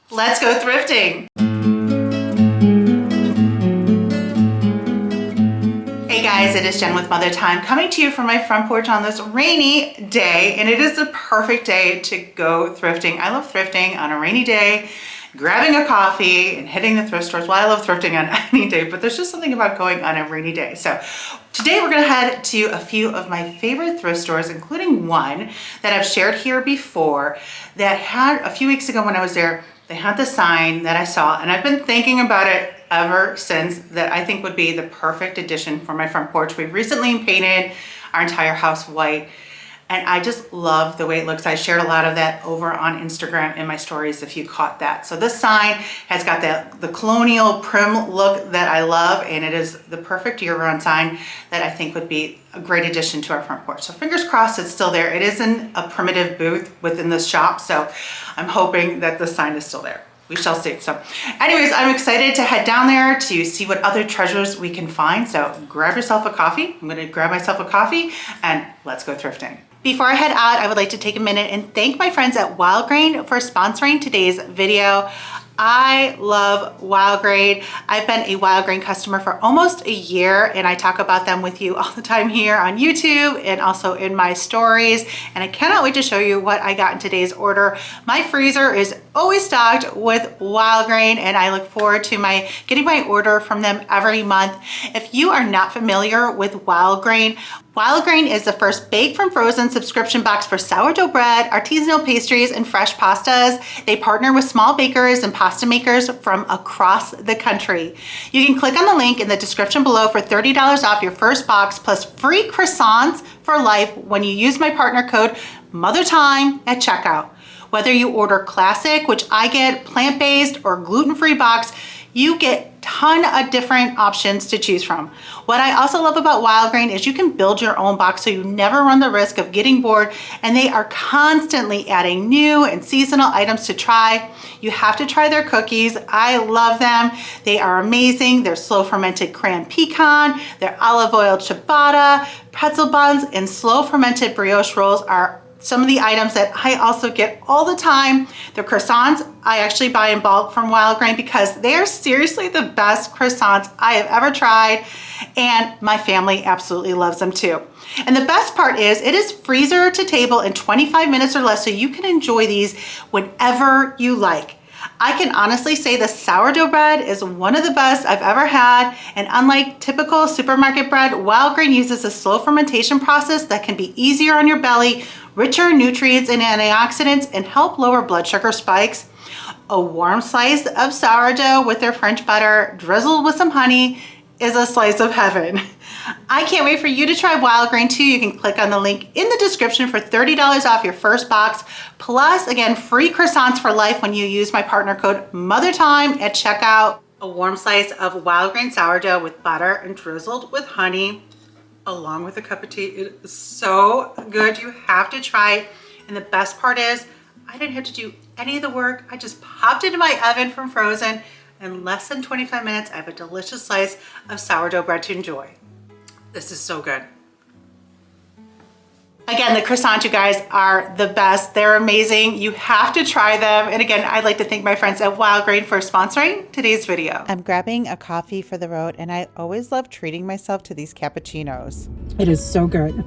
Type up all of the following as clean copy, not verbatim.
Let's go thrifting. Hey guys, it is Jen with Mother Time coming to you from my front porch on this rainy day, and it is the perfect day to go thrifting. I love thrifting on a rainy day, grabbing a coffee and hitting the thrift stores. Well, I love thrifting on any day, but there's just something about going on a rainy day. So today we're gonna head to a few of my favorite thrift stores, including one that I've shared here before that had a few weeks ago when I was there. They had the sign that I saw, and I've been thinking about it ever since, that I think would be the perfect addition for my front porch. We've recently painted our entire house white, and I just love the way it looks. I shared a lot of that over on Instagram in my stories if you caught that. So this sign has got the colonial prim look that I love, and it is the perfect year-round sign that I think would be a great addition to our front porch. So fingers crossed it's still there. It isn't a primitive booth within this shop, so I'm hoping that the sign is still there. We shall see. So anyways, I'm excited to head down there to see what other treasures we can find. So grab yourself a coffee. I'm gonna grab myself a coffee and let's go thrifting. Before I head out, I would like to take a minute and thank my friends at Wild Grain for sponsoring today's video. I love Wild Grain. I've been a Wild Grain customer for almost a year, and I talk about them with you all the time here on YouTube and also in my stories. And I cannot wait to show you what I got in today's order. My freezer is always stocked with Wild Grain, and I look forward to getting my order from them every month. If you are not familiar with Wild Grain is the first baked from frozen subscription box for sourdough bread, artisanal pastries, and fresh pastas. They partner with small bakers and pasta makers from across the country. You can click on the link in the description below for $30 off your first box plus free croissants for life when you use my partner code MOTHERTIME at checkout. Whether you order classic, which I get, plant-based, or gluten-free box, you get a ton of different options to choose from. What I also love about Wild Grain is you can build your own box so you never run the risk of getting bored, and they are constantly adding new and seasonal items to try. You have to try their cookies. I love them. They are amazing. Their slow fermented cran pecan, their olive oil ciabatta, pretzel buns, and slow fermented brioche rolls are some of the items that I also get all the time. The croissants, I actually buy in bulk from Wild Grain because they are seriously the best croissants I have ever tried, and my family absolutely loves them too. And the best part is it is freezer to table in 25 minutes or less, so you can enjoy these whenever you like. I can honestly say the sourdough bread is one of the best I've ever had, and unlike typical supermarket bread, Wild Grain uses a slow fermentation process that can be easier on your belly, richer in nutrients and antioxidants, and help lower blood sugar spikes. A warm slice of sourdough with their French butter drizzled with some honey is a slice of heaven. I can't wait for you to try Wild Grain too. You can click on the link in the description for $30 off your first box, plus again, free croissants for life when you use my partner code MOTHERTIME at checkout. A warm slice of Wild Grain sourdough with butter and drizzled with honey, along with a cup of tea. It is so good. You have to try it. And the best part is I didn't have to do any of the work. I just popped it in my oven from frozen. In less than 25 minutes, I have a delicious slice of sourdough bread to enjoy. This is so good. Again, the croissants, you guys, are the best. They're amazing. You have to try them. And again, I'd like to thank my friends at Wild Grain for sponsoring today's video. I'm grabbing a coffee for the road, and I always love treating myself to these cappuccinos. It is so good.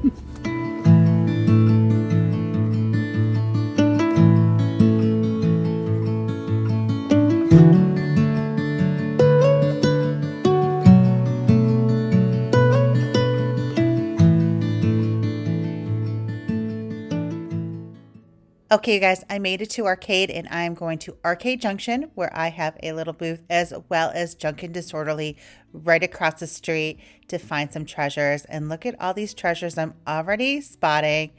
Okay, you guys, I made it to Arcade, and I'm going to Arcade Junction, where I have a little booth, as well as Junk and Disorderly right across the street to find some treasures. And look at all these treasures I'm already spotting.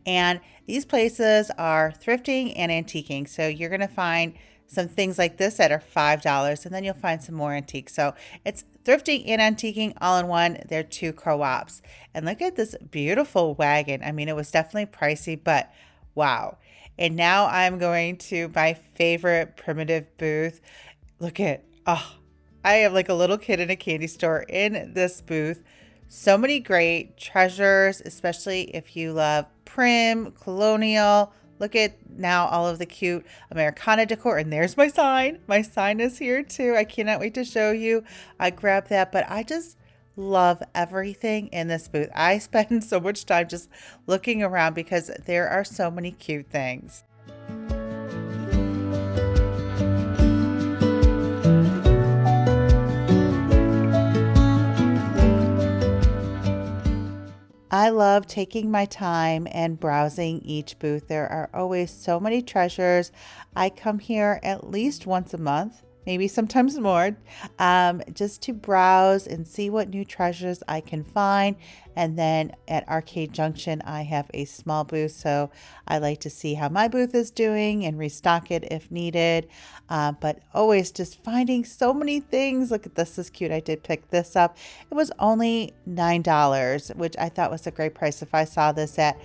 And these places are thrifting and antiquing. So you're going to find some things like this that are $5, and then you'll find some more antiques. So it's thrifting and antiquing all in one. They're two co-ops. And look at this beautiful wagon. I mean, it was definitely pricey, but wow. And now I'm going to my favorite primitive booth. Look at, oh, I have like a little kid in a candy store in this booth. So many great treasures, especially if you love prim, colonial, Look at now all of the cute Americana decor. And there's my sign. My sign is here too. I cannot wait to show you. I grabbed that, but I just love everything in this booth. I spend so much time just looking around because there are so many cute things. I love taking my time and browsing each booth. There are always so many treasures. I come here at least once a month, maybe sometimes more, just to browse and see what new treasures I can find. And then at Arcade Junction, I have a small booth, so I like to see how my booth is doing and restock it if needed. But always just finding so many things. Look at this is cute. I did pick this up. It was only $9, which I thought was a great price. If I saw this at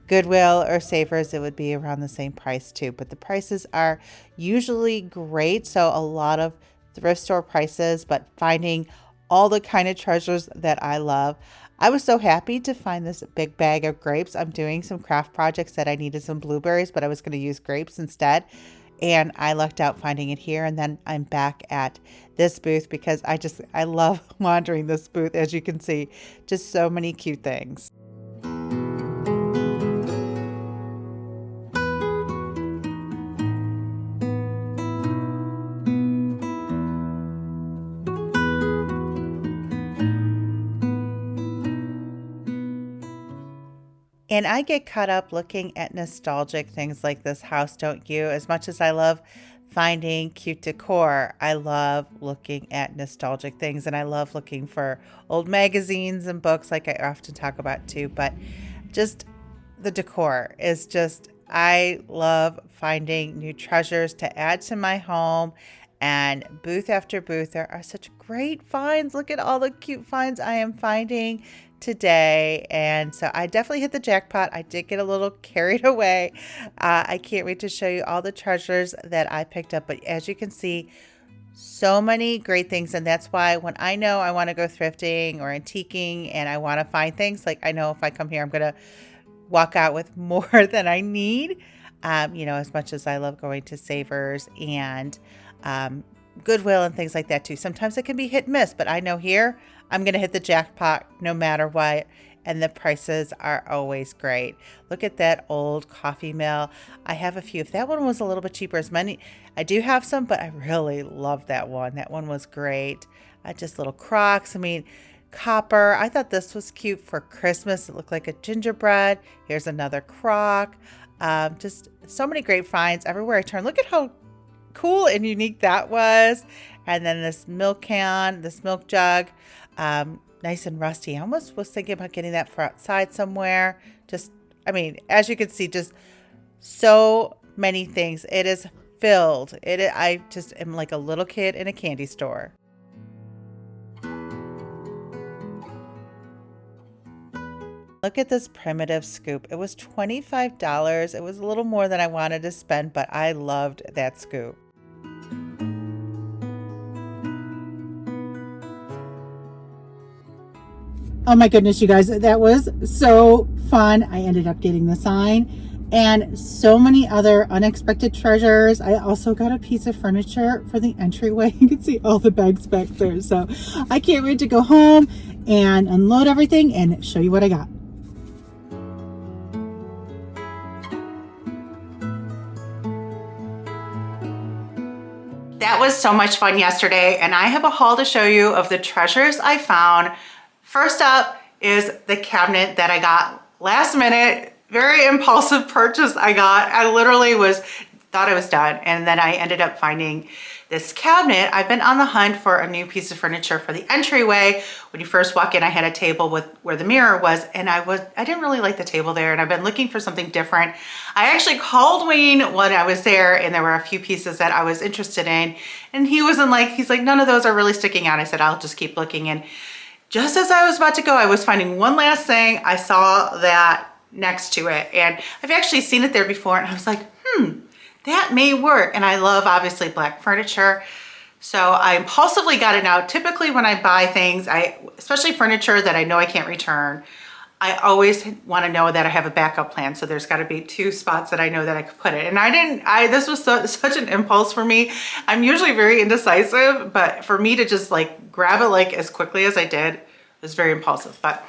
Goodwill or Savers, it would be around the same price too. But the prices are usually great. So a lot of thrift store prices, but finding all the kind of treasures that I love. I was so happy to find this big bag of grapes. I'm doing some craft projects that I needed some blueberries, but I was going to use grapes instead. And I lucked out finding it here. And then I'm back at this booth because I love wandering this booth. As you can see, just so many cute things. And I get caught up looking at nostalgic things like this house, don't you? As much as I love finding cute decor, I love looking at nostalgic things, and I love looking for old magazines and books like I often talk about too. But just the decor is just, I love finding new treasures to add to my home. And booth after booth, there are such great finds. Look at all the cute finds I am finding today. And so I definitely hit the jackpot. I did get a little carried away. I can't wait to show you all the treasures that I picked up. But as you can see, so many great things. And that's why when I know I want to go thrifting or antiquing and I want to find things, like I know if I come here, I'm going to walk out with more than I need. As much as I love going to Savers and Goodwill and things like that too. Sometimes it can be hit and miss, but I know here I'm going to hit the jackpot no matter what. And the prices are always great. Look at that old coffee mill. I have a few. If that one was a little bit cheaper, as many, I do have some, but I really love that one. That one was great. Just little crocks. Copper. I thought this was cute for Christmas. It looked like a gingerbread. Here's another crock. Just so many great finds everywhere I turn. Look at how cool and unique that was. And then this milk can, this milk jug, nice and rusty. I almost was thinking about getting that for outside somewhere. As you can see, just so many things. It is filled. I just am like a little kid in a candy store. Look at this primitive scoop. It was $25. It was a little more than I wanted to spend, but I loved that scoop. Oh my goodness, you guys, that was so fun. I ended up getting the sign and so many other unexpected treasures. I also got a piece of furniture for the entryway. You can see all the bags back there. So I can't wait to go home and unload everything and show you what I got. That was so much fun yesterday, and I have a haul to show you of the treasures I found. First up is the cabinet that I got last minute, very impulsive purchase I got. I literally thought I was done, and then I ended up finding this cabinet. I've been on the hunt for a new piece of furniture for the entryway. When you first walk in, I had a table with where the mirror was, and I didn't really like the table there, and I've been looking for something different. I actually called Wayne when I was there, and there were a few pieces that I was interested in, and he's like, none of those are really sticking out. I said, I'll just keep looking. And just as I was about to go, I was finding one last thing. I saw that next to it, and I've actually seen it there before, and I was like, that may work. And I love, obviously, black furniture. So I impulsively got it out. Typically when I buy things, especially furniture that I know I can't return, I always want to know that I have a backup plan. So there's got to be 2 spots that I know that I could put it. And this was such an impulse for me. I'm usually very indecisive, but for me to just like grab it like as quickly as I did was very impulsive. But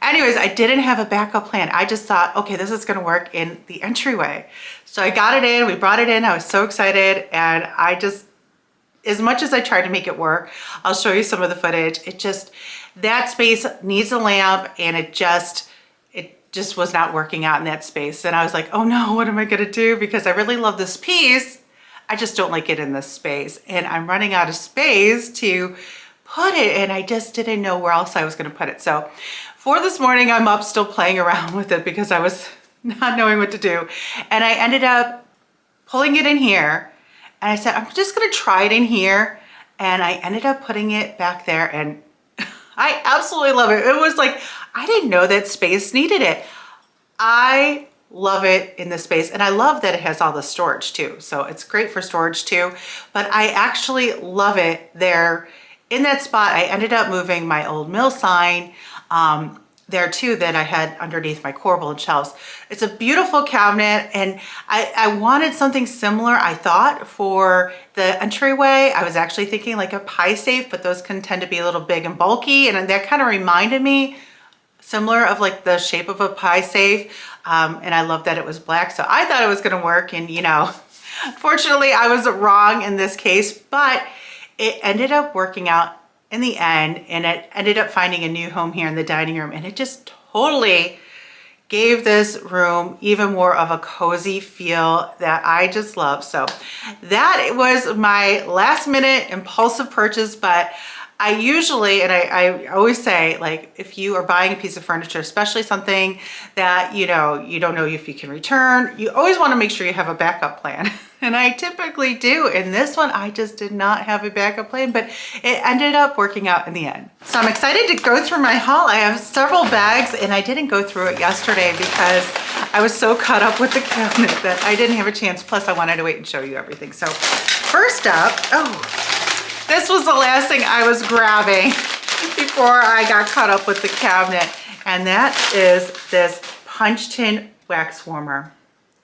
anyways, I didn't have a backup plan. I just thought, okay, this is going to work in the entryway. So I got it in, we brought it in. I was so excited. And I just, as much as I tried to make it work, I'll show you some of the footage. That space needs a lamp, and it just was not working out in that space. And I was like, oh no, what am I gonna do? Because I really love this piece. I just don't like it in this space. And I'm running out of space to put it, and I just didn't know where else I was gonna put it. So for this morning, I'm up still playing around with it because I was not knowing what to do. And I ended up pulling it in here. And I said, I'm just gonna try it in here. And I ended up putting it back there, and I absolutely love it. It was like, I didn't know that space needed it. I love it in this space, and I love that it has all the storage too. So it's great for storage too, but I actually love it there in that spot. I ended up moving my old mill sign there too that I had underneath my corbel and shelves. It's a beautiful cabinet, and I wanted something similar, I thought, for the entryway. I was actually thinking like a pie safe, but those can tend to be a little big and bulky, and that kind of reminded me similar of like the shape of a pie safe. And I love that it was black, so I thought it was gonna work, and fortunately I was wrong in this case, but it ended up working out in the end, and it ended up finding a new home here in the dining room, and it just totally gave this room even more of a cozy feel that I just love. So that was my last minute impulsive purchase, but I usually, and I always say, like, if you are buying a piece of furniture, especially something that, you don't know if you can return, you always want to make sure you have a backup plan. And I typically do. In this one, I just did not have a backup plan, but it ended up working out in the end. So I'm excited to go through my haul. I have several bags, and I didn't go through it yesterday because I was so caught up with the cabinet that I didn't have a chance. Plus, I wanted to wait and show you everything. So first up, this was the last thing I was grabbing before I got caught up with the cabinet, and that is this punch tin wax warmer.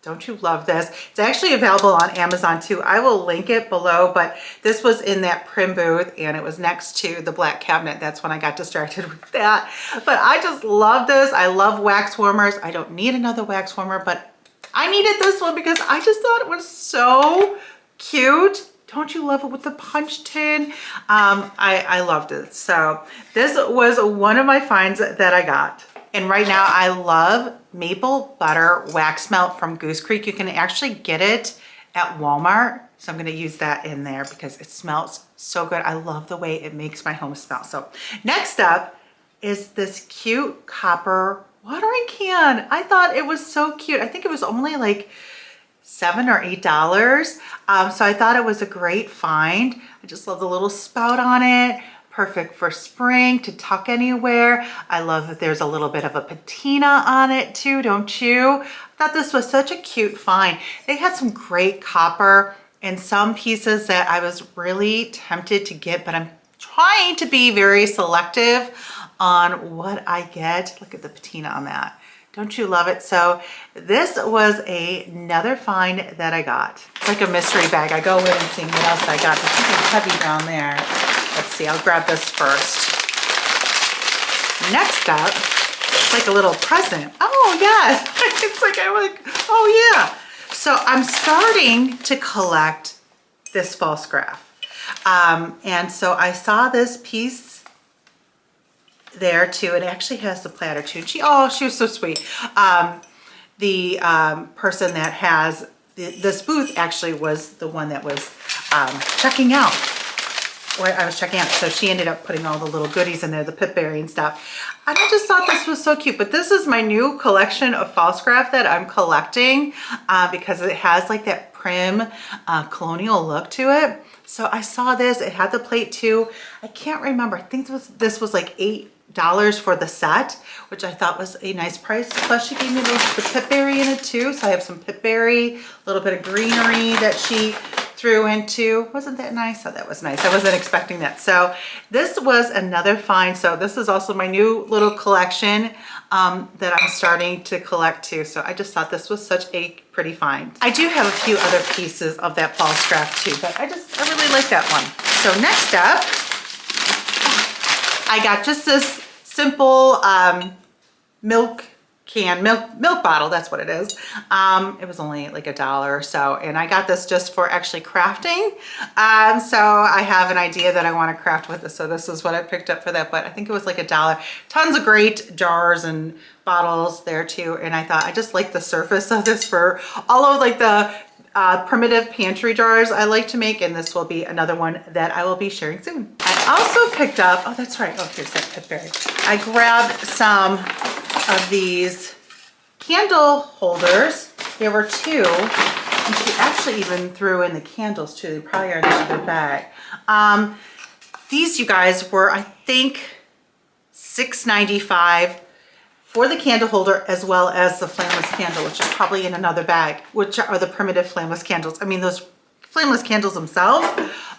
Don't you love this? It's actually available on Amazon too. I will link it below, but this was in that prim booth, and it was next to the black cabinet. That's when I got distracted with that. But I just love this. I love wax warmers. I don't need another wax warmer, but I needed this one because I just thought it was so cute. Don't you love it with the punch tin? I loved it. So this was one of my finds that I got. And right now I love maple butter wax melt from Goose Creek. You can actually get it at Walmart. So I'm gonna use that in there because it smells so good. I love the way it makes my home smell. So next up is this cute copper watering can. I thought it was so cute. I think it was only like $7 or $8. So I thought it was a great find. I just love the little spout on it. Perfect for spring to tuck anywhere. I love that there's a little bit of a patina on it too, don't you? I thought this was such a cute find. They had some great copper and some pieces that I was really tempted to get, but I'm trying to be very selective on what I get. Look at the patina on that. Don't you love it? So this was another find that I got. It's like a mystery bag. I go in and see what else I got. There's something heavy down there. Let's see, I'll grab this first. Next up, it's like a little present. Oh yes, it's like, I'm like, oh yeah. So I'm starting to collect this false graph. And so I saw this piece there too. It actually has the platter too. She was so sweet. The person that has this booth actually was the one that was checking out. Where I was checking out. So she ended up putting all the little goodies in there, the pipberry and stuff. And I just thought this was so cute. But this is my new collection of false graph that I'm collecting because it has like that prim colonial look to it. So I saw this. It had the plate too. I can't remember. I think this was like $8 for the set, which I thought was a nice price. Plus she gave me the pipberry in it too. So I have some pipberry, a little bit of greenery that she threw into. Wasn't that nice? Oh, that was nice. I wasn't expecting that. So this was another find. So this is also my new little collection that I'm starting to collect too. So I just thought this was such a pretty find. I do have a few other pieces of that fall scrap too, but I really like that one. So next up, I got just this simple milk bottle. That's what it is. It was only like $1 or so, and I got this just for actually crafting. So I have an idea that I want to craft with this, so this is what I picked up for that, but I think it was like $1. Tons of great jars and bottles there too, and I thought I just like the surface of this for all of like the primitive pantry jars I like to make, and this will be another one that I will be sharing soon. I also picked up, oh that's right, oh here's that pip berry. I grabbed some of these candle holders. There were 2, and she actually even threw in the candles too. They probably are in another bag. These, you guys, were I think $6.95 for the candle holder, as well as the flameless candle, which is probably in another bag, which are the primitive flameless candles. I mean, those flameless candles themselves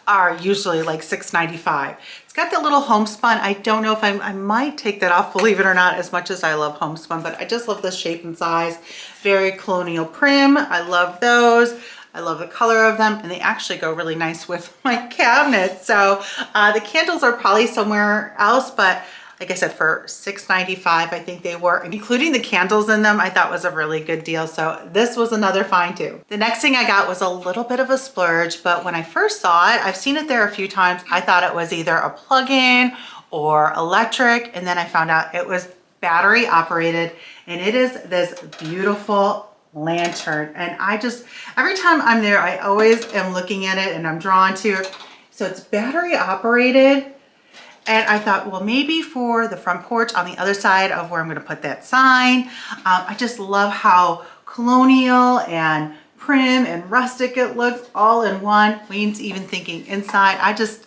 are usually like $6.95. It's got that little homespun. I don't know if I might take that off, believe it or not, as much as I love homespun, but I just love the shape and size. Very colonial prim. I love those. I love the color of them, and they actually go really nice with my cabinet. So the candles are probably somewhere else, but like I said, for $6.95, I think they were, including the candles in them, I thought was a really good deal. So this was another find too. The next thing I got was a little bit of a splurge, but when I first saw it, I've seen it there a few times. I thought it was either a plug-in or electric, and then I found out it was battery operated, and it is this beautiful lantern. And I just, every time I'm there, I always am looking at it and I'm drawn to it. So it's battery operated. And I thought, well, maybe for the front porch on the other side of where I'm going to put that sign. I just love how colonial and prim and rustic it looks all in one. Wayne's even thinking inside. It was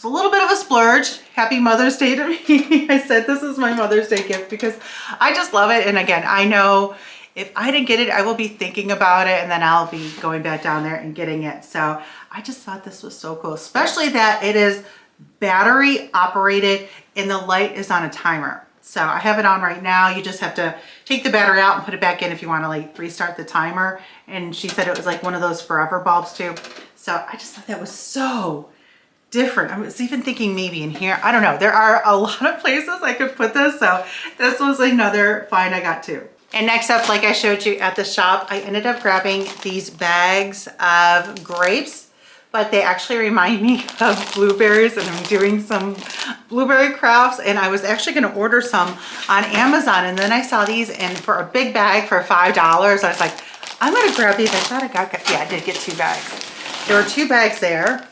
a little bit of a splurge. Happy Mother's Day to me. I said this is my Mother's Day gift because I just love it. And again, I know if I didn't get it, I will be thinking about it, and then I'll be going back down there and getting it. So I just thought this was so cool, especially that it is battery operated and the light is on a timer. So I have it on right now. You just have to take the battery out and put it back in if you want to like restart the timer. And she said it was like one of those forever bulbs too. So I just thought that was so different. I was even thinking maybe in here, I don't know. There are a lot of places I could put this. So this was another find I got too. And next up, like I showed you at the shop, I ended up grabbing these bags of grapes, but they actually remind me of blueberries, and I'm doing some blueberry crafts, and I was actually gonna order some on Amazon, and then I saw these, and for a big bag for $5, I was like, I'm gonna grab these. I thought I got, yeah, I did get 2 bags. There were 2 bags there,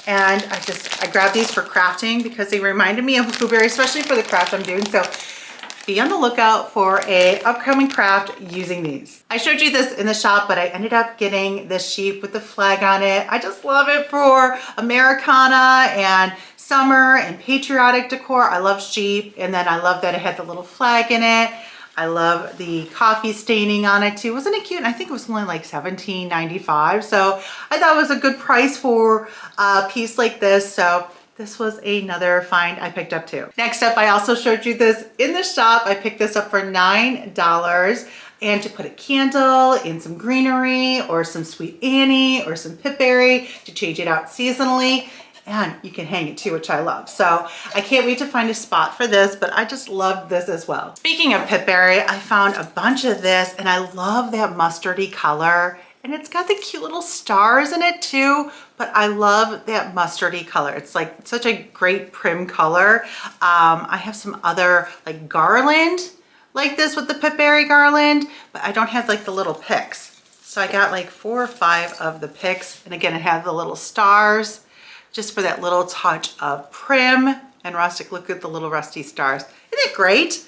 and I grabbed these for crafting because they reminded me of blueberries, especially for the craft I'm doing. So be on the lookout for a upcoming craft using these. I showed you this in the shop, but I ended up getting this sheep with the flag on it. I just love it for Americana and summer and patriotic decor. I love sheep, and then I love that it had the little flag in it. I love the coffee staining on it too. Wasn't it cute? And I think it was only like $17.95. So I thought it was a good price for a piece like this. So this was another find I picked up too. Next up, I also showed you this in the shop. I picked this up for $9, and to put a candle in some greenery or some Sweet Annie or some pipberry to change it out seasonally. And you can hang it too, which I love. So I can't wait to find a spot for this, but I just love this as well. Speaking of pipberry, I found a bunch of this, and I love that mustardy color. And it's got the cute little stars in it too, but I love that mustardy color. It's like such a great prim color. I have some other like garland like this with the pipberry garland, but I don't have like the little picks. So I got like 4 or 5 of the picks. And again, it had the little stars just for that little touch of prim and rustic. Look at the little rusty stars. Isn't it great?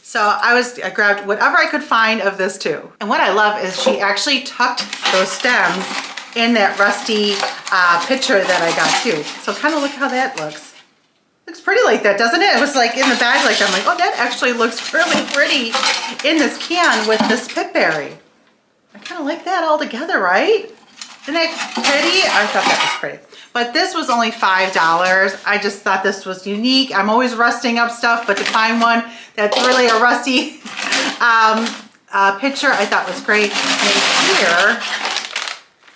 So I grabbed whatever I could find of this too. And what I love is she actually tucked those stems in that rusty picture that I got too. So kind of look how that looks. Looks pretty like that, doesn't it? It was like in the bag like that. I'm like, oh, that actually looks really pretty in this can with this pipberry. I kind of like that all together, right? Isn't that pretty? I thought that was pretty. But this was only $5. I just thought this was unique. I'm always rusting up stuff, but to find one that's really a rusty picture, I thought was great. And here,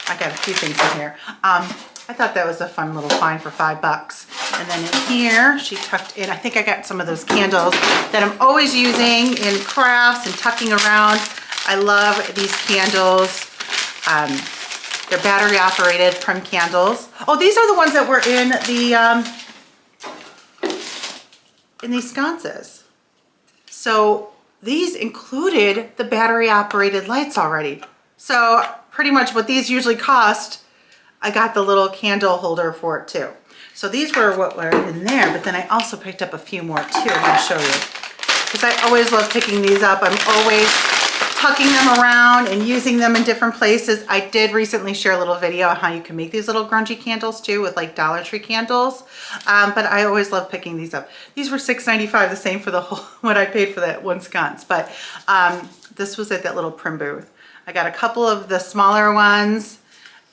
I got a few things in here. I thought that was a fun little find for $5. And then in here, she tucked in, I think I got some of those candles that I'm always using in crafts and tucking around. I love these candles. They're battery operated prim candles. Oh, these are the ones that were in these sconces. So these included the battery operated lights already. So pretty much what these usually cost, I got the little candle holder for it too. So these were what were in there, but then I also picked up a few more too. I'm gonna show you. Because I always love picking these up. I'm always tucking them around and using them in different places. I did recently share a little video on how you can make these little grungy candles too with like Dollar Tree candles. But I always love picking these up. These were $6.95, the same for the whole, what I paid for that one sconce. But this was at that little prim booth. I got a couple of the smaller ones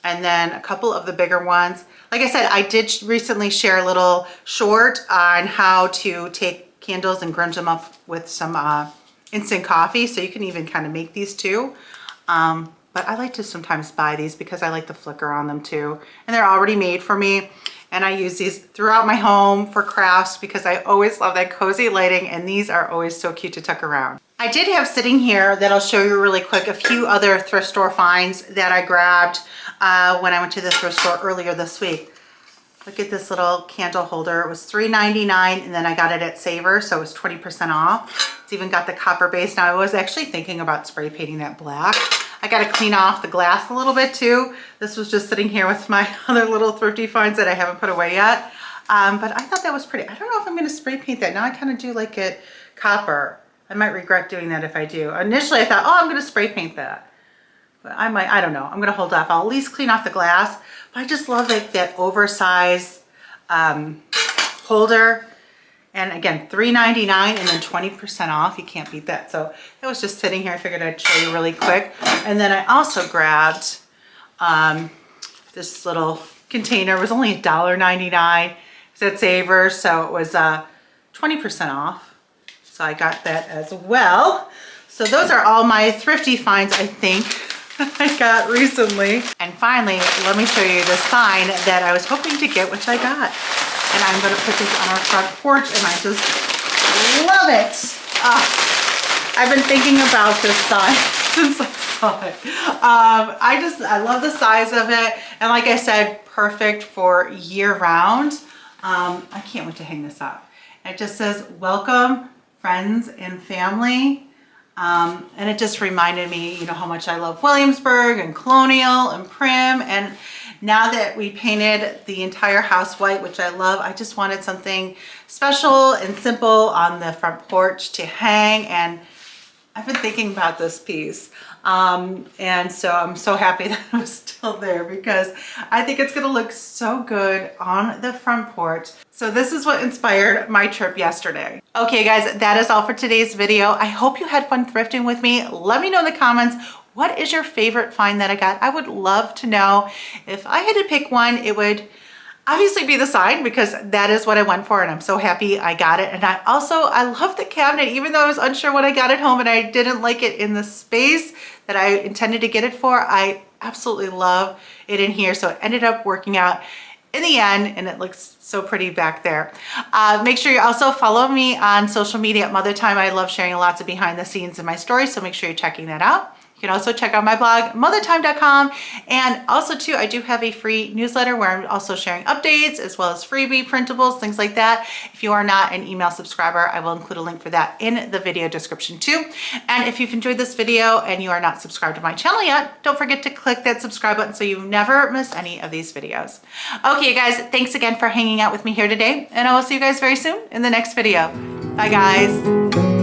and then a couple of the bigger ones. Like I said, I did recently share a little short on how to take candles and grunge them up with some instant coffee, so you can even kind of make these too. But I like to sometimes buy these because I like the flicker on them too. And they're already made for me. And I use these throughout my home for crafts because I always love that cozy lighting, and these are always so cute to tuck around. I did have sitting here that I'll show you really quick a few other thrift store finds that I grabbed when I went to the thrift store earlier this week. Look at this little candle holder. It was $3.99 and then I got it at Savers, so it was 20% off. It's even got the copper base. Now I was actually thinking about spray painting that black. I got to clean off the glass a little bit too. This was just sitting here with my other little thrifty finds that I haven't put away yet. But I thought that was pretty. I don't know if I'm going to spray paint that. Now I kind of do like it copper. I might regret doing that if I do. Initially I thought, oh, I'm going to spray paint that. But I might, I don't know. I'm going to hold off. I'll at least clean off the glass. But I just love like that oversized holder. And again, $3.99 and then 20% off. You can't beat that. So it was just sitting here. I figured I'd show you really quick. And then I also grabbed this little container. It was only $1.99. It's at Savers, so it was 20% off. So I got that as well. So those are all my thrifty finds, I think, I got recently. And finally, let me show you the sign that I was hoping to get, which I got. And I'm gonna put this on our front porch, and I just love it. I've been thinking about this sign since I saw it. I love the size of it. And like I said, perfect for year round. I can't wait to hang this up. It just says, welcome friends and family. And it just reminded me, you know, how much I love Williamsburg and Colonial and Prim. And now that we painted the entire house white, which I love, I just wanted something special and simple on the front porch to hang. And I've been thinking about this piece. And so I'm so happy that it was still there because I think it's gonna look so good on the front porch. So this is what inspired my trip yesterday. Okay guys, that is all for today's video. I hope you had fun thrifting with me. Let me know in the comments, what is your favorite find that I got? I would love to know. If I had to pick one, it would obviously be the sign because that is what I went for and I'm so happy I got it. And I love the cabinet, even though I was unsure what I got at home and I didn't like it in the space that I intended to get it for. I absolutely love it in here. So it ended up working out in the end and it looks so pretty back there. Make sure you also follow me on social media at Mother Time. I love sharing lots of behind the scenes in my stories, so make sure you're checking that out. You can also check out my blog, mothertime.com. And also too, I do have a free newsletter where I'm also sharing updates as well as freebie printables, things like that. If you are not an email subscriber, I will include a link for that in the video description too. And if you've enjoyed this video and you are not subscribed to my channel yet, don't forget to click that subscribe button so you never miss any of these videos. Okay guys, thanks again for hanging out with me here today. And I will see you guys very soon in the next video. Bye guys.